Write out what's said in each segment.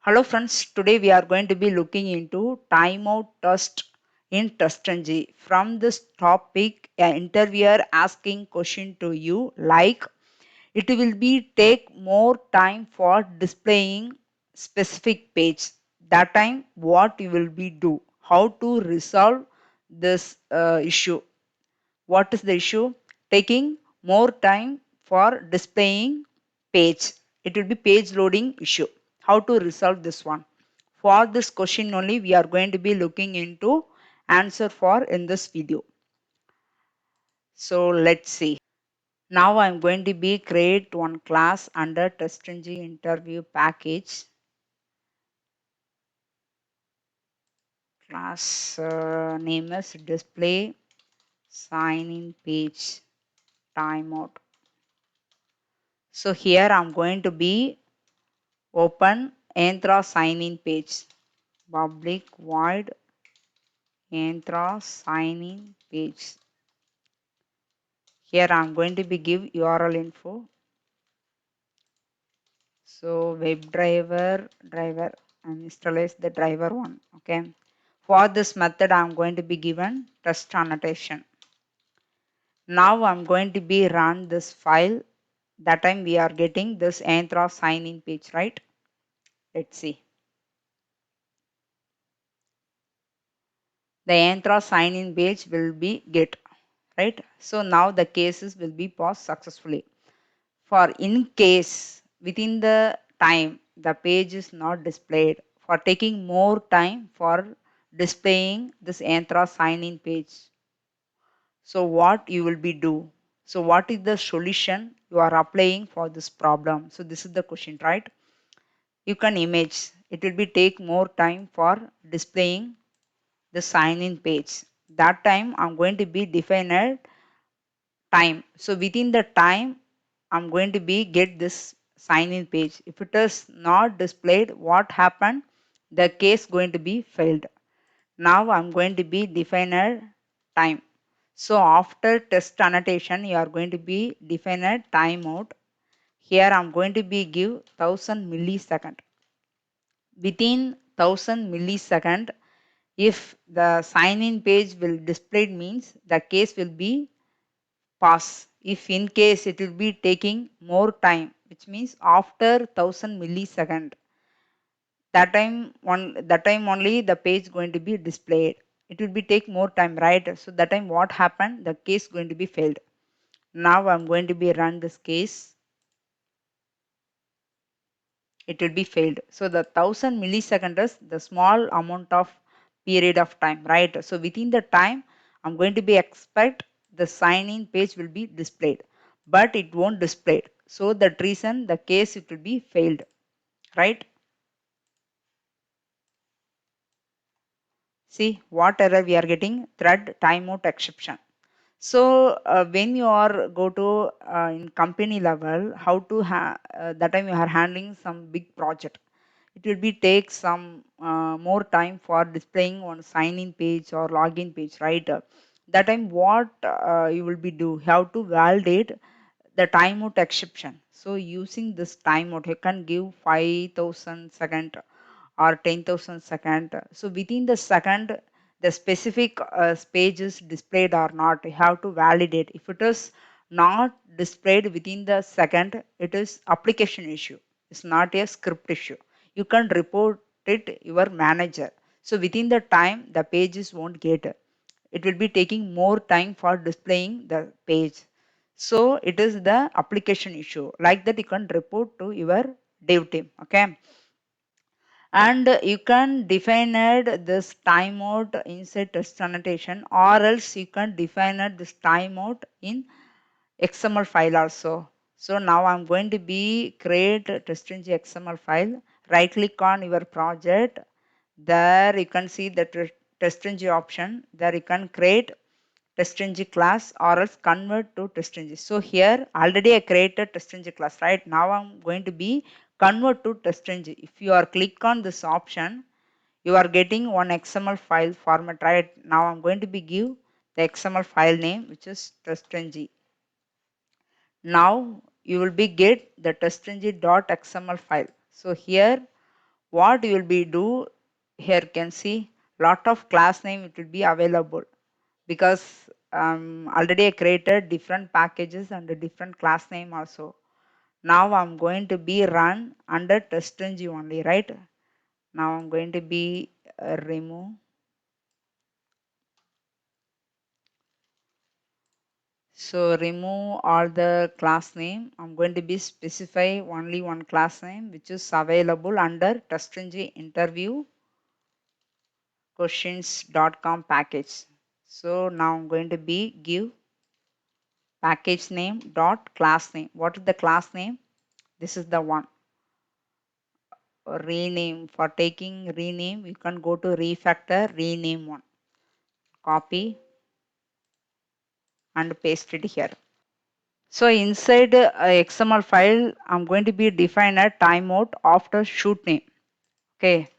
Hello friends, today we are going to be looking into timeout test in TestNG. From this topic, an interviewer asking question to you like it will be take more time for displaying specific page. That time what you will be do? How to resolve this issue? What is the issue? Taking more time for displaying page. It will be page loading issue. How to resolve this one? For this question only we are going to be looking into answer for in this video. So let's see. Now I'm going to be create one class under TestNG interview package. Class name is display sign in page timeout. So here I'm going to be open Entra sign in page. Public void Entra sign in page. Here I'm going to be give URL info. So web driver and install the driver one. Okay. For this method I'm going to be given test annotation. Now I'm going to be run this file. That time we are getting this Entra sign in page, right? Let's see. The Entra sign in page will be get, right? So now the cases will be paused successfully. For in case within the time the page is not displayed, for taking more time for displaying this Entra sign in page. So what you will be do? So what is the solution you are applying for this problem? So this is the question, right? You can image. It will be take more time for displaying the sign in page. That time I'm going to be defined time. So within the time I'm going to be get this sign in page. If it is not displayed, what happened? The case going to be failed. Now I'm going to be defined time. So after test annotation, you are going to be defined timeout. Here I'm going to be give 1000 millisecond. Within 1000 millisecond, if the sign in page will displayed means the case will be pass. If in case it will be taking more time, which means after 1000 millisecond, that time only the page going to be displayed. It will be take more time, right? So that time what happened? The case going to be failed. Now I'm going to be run this case. It will be failed. So the 1000 millisecond is the small amount of period of time, right? So within the time, I'm going to be expect the sign in page will be displayed, but it won't display. So that reason the case it will be failed, right? See what error we are getting? Thread timeout exception. So when you are go to in company level, how to that time you are handling some big project. It will be take some more time for displaying on sign in page or login page, right? That time what you will be do? How to validate the timeout exception. So using this timeout, you can give 5000 second or 10,000 second. So within the second, the specific page is displayed or not. You have to validate. If it is not displayed within the second, it is application issue. It's not a script issue. You can report it your manager. So within the time, the pages won't get. It will be taking more time for displaying the page. So it is the application issue. Like that, you can report to your dev team. Okay, and you can define it this timeout inside test annotation, or else you can define it this timeout in XML file also. So now I'm going to be create a TestNG XML file. Right click on your project. There you can see the TestNG option. There you can create TestNG class or else convert to TestNG. So here already I created TestNG class, right? Now I'm going to be convert to TestNG. If you are click on this option, you are getting one XML file format, right? Now I'm going to be give the XML file name, which is TestNG. Now you will be get the testng.xml file. So here what you will be do here, can see lot of class name it will be available, because already I created different packages and a different class name also. Now I'm going to be run under TestNG only, right? Now I'm going to be remove. So remove all the class name. I'm going to be specify only one class name which is available under TestNG interview questions.com package. So now I'm going to be give package name dot class name. What is the class name? This is the one. Rename, for taking rename, you can go to refactor rename one. Copy and paste it here. So inside XML file, I'm going to be define a timeout after shoot name. Okay.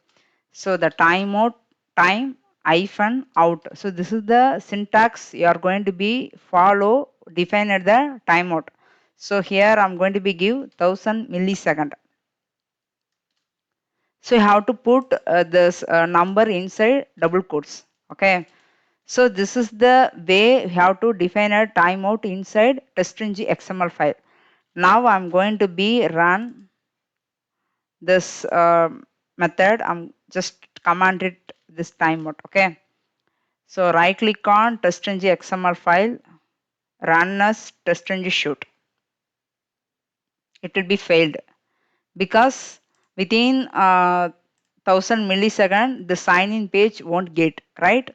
So the timeout time hyphen out. So this is the syntax you are going to be follow define at the timeout. So here I'm going to be give 1000 millisecond. So you have to put this number inside double quotes. Okay. So this is the way you have to define a timeout inside TestNG XML file. Now I'm going to be run this method. I'm just command it this timeout. Okay. So right click on TestNG XML file, run as TestNG shoot. It will be failed because within 1000 millisecond the sign in page won't get, right?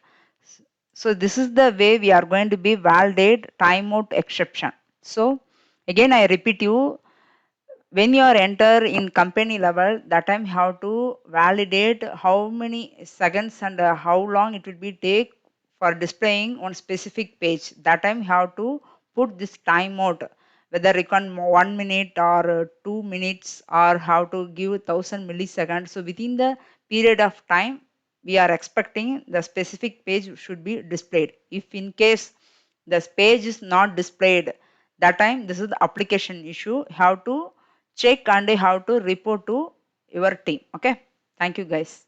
So this is the way we are going to be validate timeout exception. So again I repeat you, when you are enter in company level, that time you have to validate how many seconds and how long it will be take for displaying on specific page. That time you have to put this timeout, whether you can 1 minute or 2 minutes, or how to give 1000 milliseconds. So within the period of time we are expecting the specific page should be displayed. If in case the page is not displayed, that time this is the application issue. How to check and how to report to your team. Okay. Thank you guys.